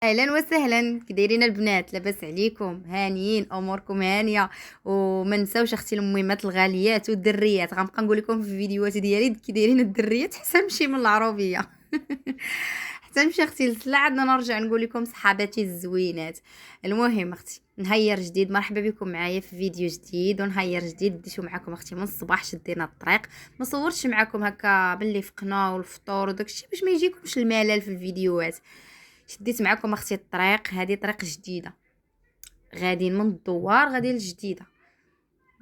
اهلا وسهلا، كي دايرين البنات؟ لاباس عليكم؟ هانيين؟ اموركم هانيه؟ وما نساوش اختي المهمات الغاليات والدريات. غنبقى نقول لكم في الفيديوهات ديالي كي دايرين الدريات حتى نمشي من العروبيه. حتى نمشي اختي للسلا عندنا نرجع نقول لكم صحاباتي الزوينات. المهم اختي، نهير جديد، مرحبا بكم معايا في فيديو جديد ونهير جديد. ديتو معكم اختي من الصباح، شدينا الطريق. ما صورتش معكم هكا باللي فقنا والفطور وداكشي باش ما يجيكمش الملل في الفيديوهات. شديت معكم اختي الطريق، هذه طريق جديده، غاديين من الدوار غادي للجديده.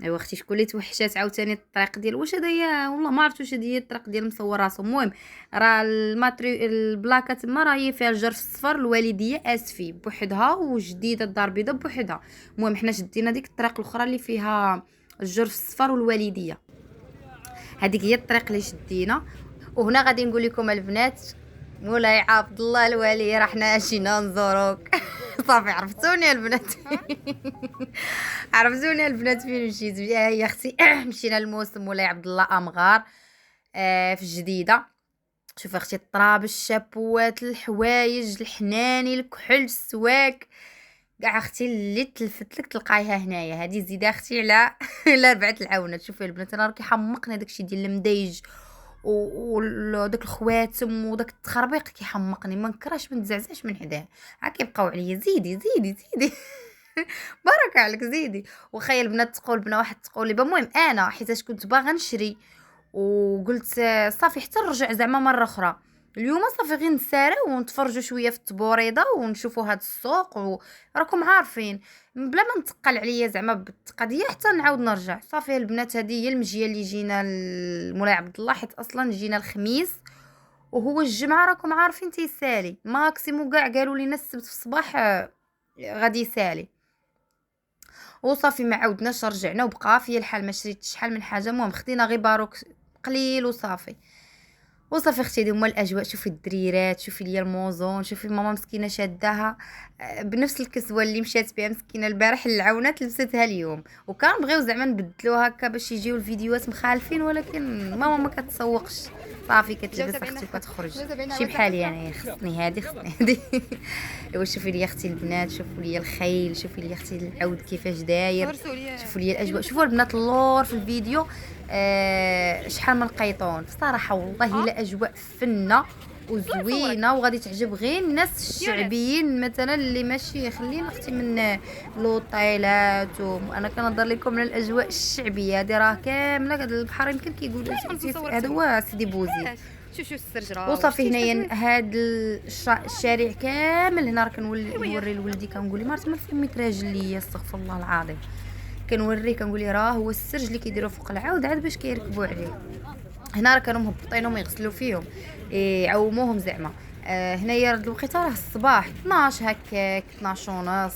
ايوا اختي، شكون اللي توحشات عاوتاني الطريق ديال واش هدايا؟ والله ما عرفت واش هذه الطريق ديال مصور راسو. المهم راه البلاكه تما راهي فيها الجرف الصفر، الوالديه اسفي بوحدها وجديده الدار البيضاء بوحدها. المهم حنا شدينا ديك الطريق الاخرى اللي فيها الجرف الصفر والوالديه، هذيك هي الطريق اللي شدينا. وهنا غادي نقول لكم البنات، مولاي عبد الله الوالي راه حنا جينا نزوروك. صافي عرفتوني البنات. عرفتوني البنات فين مشيت يا اختي؟ مشينا للموسم مولاي عبد الله امغار في الجديده. شوف اختي، الطراب، الشابوات، الحوايج، الحناني، الكحل، السواك، كاع اختي اللي تلفت لك تلقايها هنايا. هذه زيده اختي على على 4 العاونات. شوفي البنات، انا راه كيحمقني داكشي ديال المديج وداك الخواتم وداك التخربيق، كيحمقني، ما نكرهش، ما نتزعزعش من حداه. عا كيبقاو عليا زيدي زيدي زيدي. بركة عليك زيدي. وخايل البنات تقول بنا واحد تقول لي المهم انا حيتاش كنت باغا نشري وقلت صافي حتى نرجع زعما مره اخرى. اليوم صافي غير نسارا ونتفرجوا شويه في التبوريضه ونشوفوا هاد السوق، وراكم عارفين بلا ما نتقل عليا زعما بالقضيه حتى نعاود نرجع. صافي البنات، هذه هي المجيه اللي جينا لمولاي عبد الله، حيت اصلا جينا الخميس وهو الجمعه راكم عارفين تيسالي ماكسيمو. كاع قالوا لينا السبت في الصباح غادي يسالي. وصافي ما عاودناش، رجعنا وبقى في الحال، ما شريتش شحال من حاجه. المهم خدينا غير باروك قليل وصافي. وصافي اختي، هذه هما الاجواء. شوفي الدريرات، شوفي ليا الموزون، شوفي ماما مسكينه شاداها بنفس الكسوه اللي مشات بها مسكينه البارح للعونات لبستها اليوم. وكان بغيو زعما نبدلوها هكا باش يجيو الفيديوهات مخالفين، ولكن ماما ما كتسوقش. صافي كتلبس اختي وكتخرج. شي بحالي انا، خصني هذه خصني هذه. ايوا شوفي لي اختي البنات، شوفوا لي الخيل، شوفي لي اختي العود كيفاش داير، شوفوا لي الاجواء. شوفوا البنات اللور في الفيديو شحال من قيطون بصراحه، والله الا اجواء فنه وزوينه وغادي تعجب غير الناس الشعبيين مثلا اللي ماشي. خلينا اختي من لوطيلات، وانا كنهضر لكم من الاجواء الشعبيه. هذه راه كامله البحر يمكن كيقول هذا هو سيدي بوزي. شوف السرجره وصافي هنايا هاد الشارع كامل هنا راه كنوري لولدي، كنقول لي مرت ما فمك راجل ليا، استغفر الله العظيم. كنوريه كنقول ليه راه هو السرج اللي كيديروا فوق العاود عاد باش كيركبوا عليه. هنا راه كانوا مهبطينهم يغسلوا فيهم، يعوموهم زعما. هنايا الوقيته راه الصباح 12 هكاك، 12 ونص،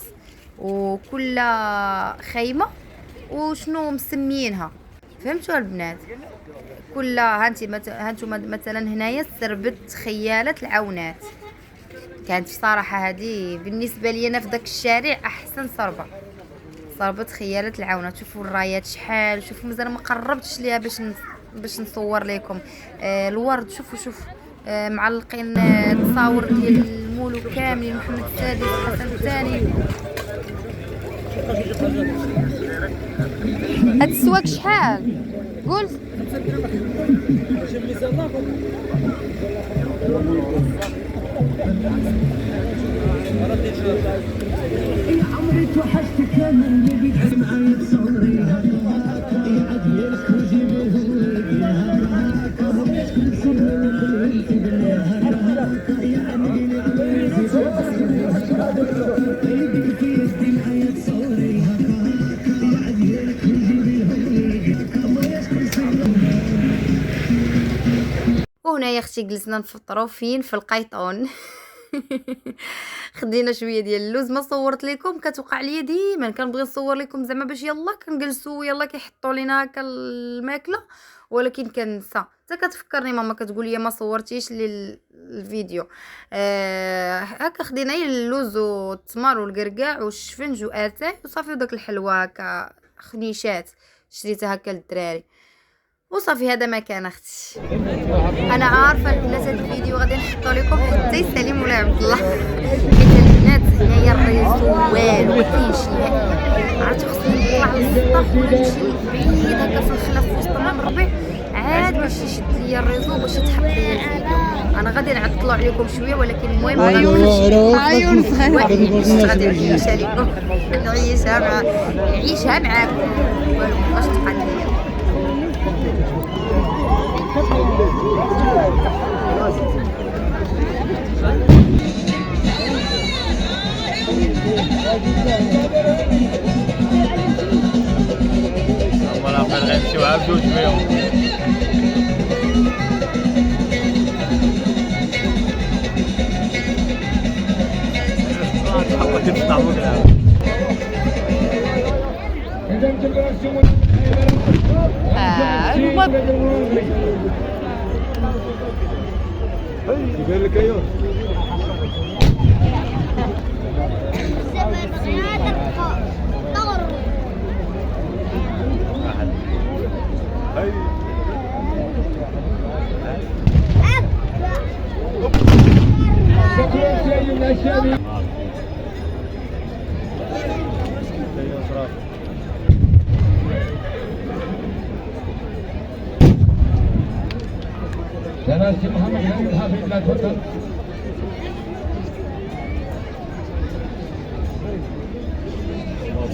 وكل خيمه وشنو مسميينها. فهمتوا البنات؟ كل هانتوما مثلا هنايا سربت خياله العونات. كانت بصراحه هذه بالنسبه لي انا في داك الشارع احسن صربه، صربت خياله العونات. شوفوا الرايات شحال، شوفوا مازال ما قربتش ليها باش نصور لكم الورد. شوفوا معلقين تصاور ديال المولو كاملين، محمد السادس، الحسن الثاني. هاد السواق شحال قلت؟ يا عمري توحشتك من اللي بيحس معايا بصوري يعديلك وجيبيه وهنا يا اختي جلسنا نفطروا فين؟ في القيطون. خدينا شويه ديال اللوز. ما صورت لكم، كتوقع ليا ديما كنبغي نصور لكم زعما باش يلا كنجلسوا يلا كيحطوا لينا هكا الماكله، ولكن كنسى. حتى كتفكرني ماما كتقول لي ما صورتيش لي الفيديو. هكا خدينا اللوز والتمر والقرقاع والشفنج واتاي وصافي، وداك الحلوى هكا خنيشات شريتها هكا للدراري. وصافي هذا ما كان اختي. انا عارفه البنات هذا الفيديو غادي نحطو لكم حتى يسالي مولاي عبد الله. والو ما كاينش نهائيا. عرفتي خصني نطلع للسطح ولا نمشي بعيد هكا في الخلا في وسط ما الربيع عاد باش يشد ليا الريزو باش يتحط ليا الفيديو. انا غادي نعطلو عليكم شويه ولكن المهم ما عيون صغيره غادي نعيشها لكم نعيشها معاكم والو باش تبقى ليا. والله خير غنمشيو عا بجوج بيهم. يبان لك ايوه جناب محمد علي الحافظ لا تفضل.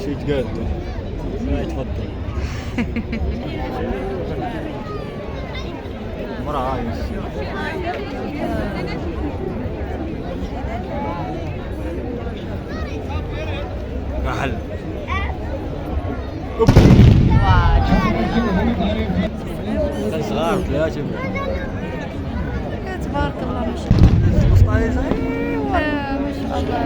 شي تقال تفضل. مرة عايش كحل صغار ثلاثة تبارك الله ما شاء الله. ما شاء الله.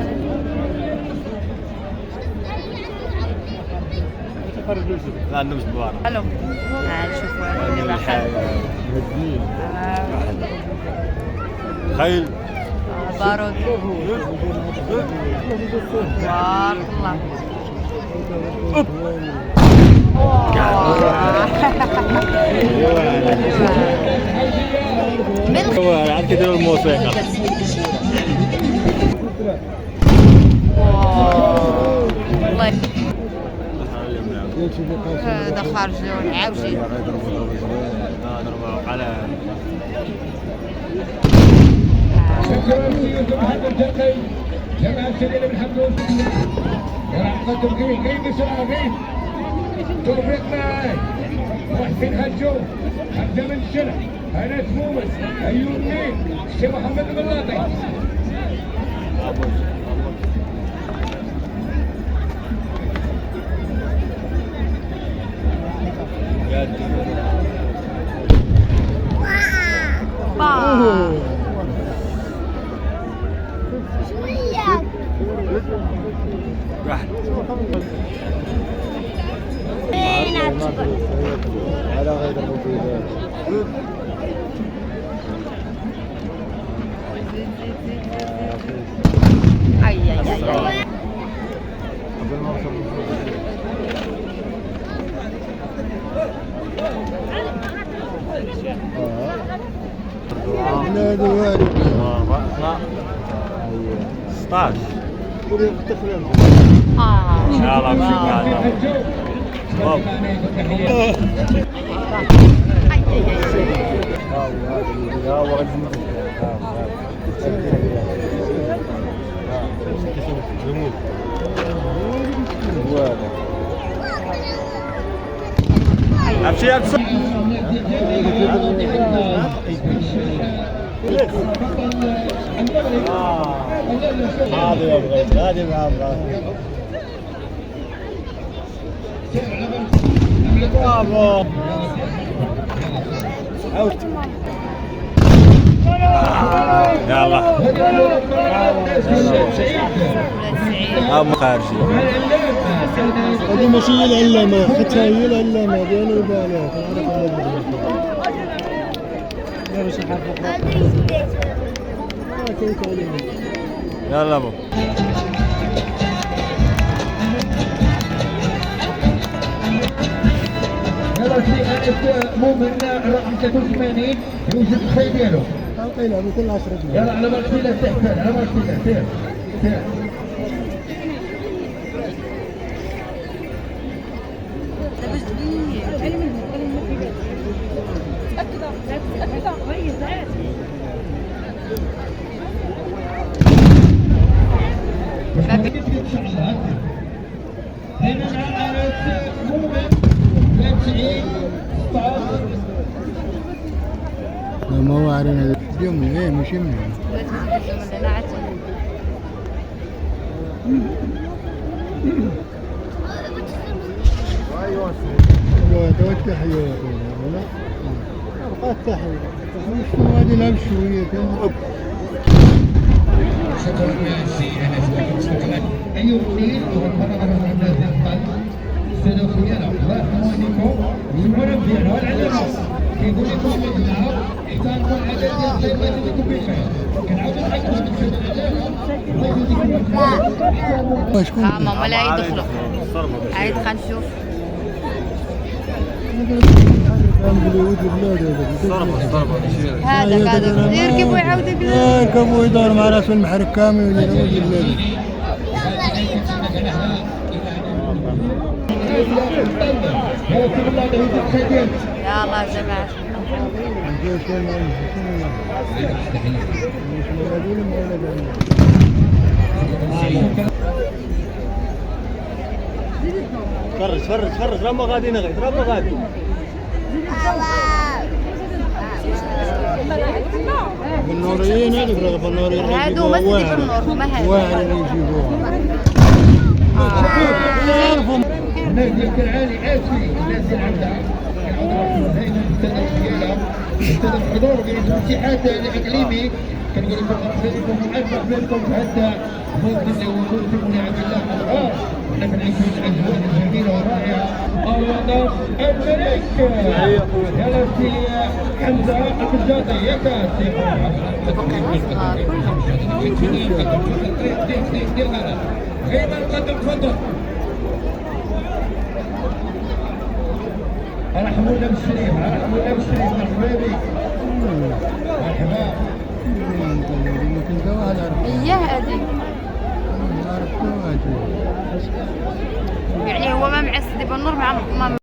لا عندهمش دوار. الو نشوفوا دابا خيل بارود تبارك الله. عاد كيديروا الموسيقى. والله هذا خارج لون عاوجي. ضربوا على جماعة الشباب بن حمدون يلعب كيف بسرعة كيف توفيق معاي محسن هجو حمزة بن الشرع أنس مومس أيوب مين الشيخ محمد البلاطي على غير الموجودات. اي اي اي لا دوالي 16 ان شاء الله نمشي معنا امشي امشي هذا يا بغيت هذه مع برافو يلا ابو خارجي هذه ماشي هي العلامة حتى هي العلامة ديالو بالك يلا ابو يلا في مؤمن رقم 83 يوجد الخيل ديالو يلعبوا كل 10 دقائق. يلا على مرسيلة سير على مرسيلة سير ان شاء الله. هنا مع انس مؤمن 93 16. ما هو عارين يوم ايه مش يوم. ايوه التحية ولا ابقى التحية مش غادي نلعب شوية شكرا ماشي انس شكرا. ايوب سيد وفرغ من الناس القلب السنة خيانة وحوانيكو يمرن فينا والعلماء كيقول لكم الإجناب إحسان كل عدد يصير ما تدكم بالخير كنعود الحكمة تكشف العلامة شكون ماما لا يدخلوا عيد خلينا نشوف هذا يركب ويعاود يركب ويدور مع راس المحرك كامل ويعاود بلاده. يا الله يا جماعة فرج راه ما غادي نغيط راه ما غادي بالنوريين هذوك راه بالنوريين هادو ما سيدي بالنور هما هادو واعر يجيبوها الناس ديال كنعاني اسفي الناس ديال عندها كنعاودوا دائما السنه ديالها استاذ الحضور بالاتحاد الاقليمي كنقول لكم مرحبا بكم والف مرحبا بكم في هذا الموسم اللي هو موسم لعب الله الغار. حنا كنعيشوا الاجواء الجميله والرائعه. الوطن الملك يا سي حمزه البجاطي ياك سي غير القدم تفضل. مرحبا بالشريف مرحبا بالشريف مرحبا بك مرحبا. اياه هادي يعني هو ما مع سيدي بالنور مع